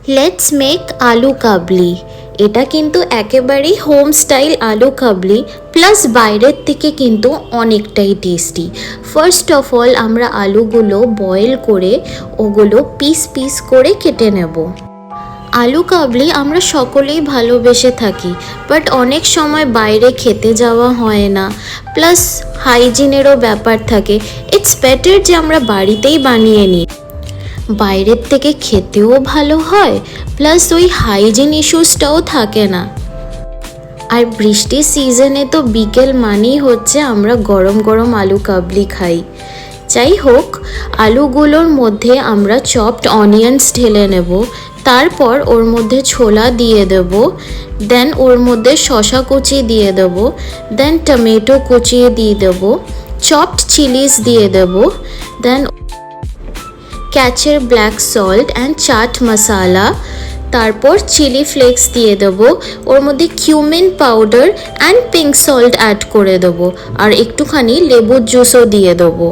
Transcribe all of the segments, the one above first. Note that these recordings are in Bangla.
লেটস মেক আলু কাবলি। এটা কিন্তু একেবারেই হোম স্টাইল আলু কাবলি, প্লাস বাইরের থেকে কিন্তু অনেকটাই টেস্টি। ফার্স্ট অফ অল আমরা আলুগুলো বয়েল করে ওগুলো পিস পিস করে কেটে নেব। আলু কাবলি আমরা সকলেই ভালোবেসে থাকি, বাট অনেক সময় বাইরে খেতে যাওয়া হয় না, প্লাস হাইজিনেরও ব্যাপার থাকে। ইটস বেটার যে আমরা বাড়িতেই বানিয়ে নিই। বাইরের থেকে খেতেও ভালো হয়, প্লাস ওই হাইজিন ইস্যুসটাও থাকে না। আর বৃষ্টির সিজনে তো বিকেল মানেই হচ্ছে আমরা গরম গরম আলু কাবলি খাই। যাই হোক, আলুগুলোর মধ্যে আমরা চপড অনিয়ন্স ঢেলে নেব, তারপর ওর মধ্যে ছোলা দিয়ে দেব, দেন ওর মধ্যে শসা কুচি দিয়ে দেব, দেন টমেটো কুচিয়ে দিয়ে দেব, চপড চিলিস দিয়ে দেব, দেন ক্যাচের black salt and chaat masala, তারপর চিলি ফ্লেক্স দিয়ে দেবো, ওর মধ্যে cumin powder and pink salt add করে দেবো, আর একটুখানি লেবুর জুসও দিয়ে দেবো।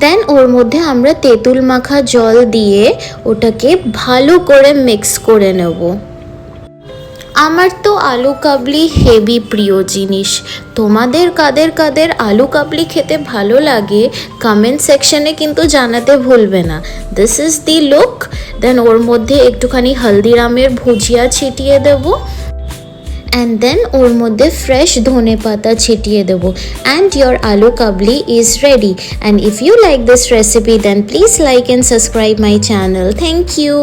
দেন ওর মধ্যে আমরা তেঁতুল মাখা জল দিয়ে ওটাকে ভালো করে মিক্স করে নেব। আমার তো আলু কাবলি হেভি প্রিয় জিনিস। তোমাদের কাদের কাদের আলু কাবলি খেতে ভালো লাগে কমেন্ট সেকশনে কিন্তু জানাতে ভুলবে না। This is the look. Then ওর মধ্যে একটুখানি হলদিরামের ভুজিয়া ছিটিয়ে দেবো, অ্যান্ড দেন ওর মধ্যে ফ্রেশ ধনে পাতা ছিটিয়ে দেবো, and your aloo kabli is ready. And if you like this recipe, then please like and subscribe my channel. Thank you.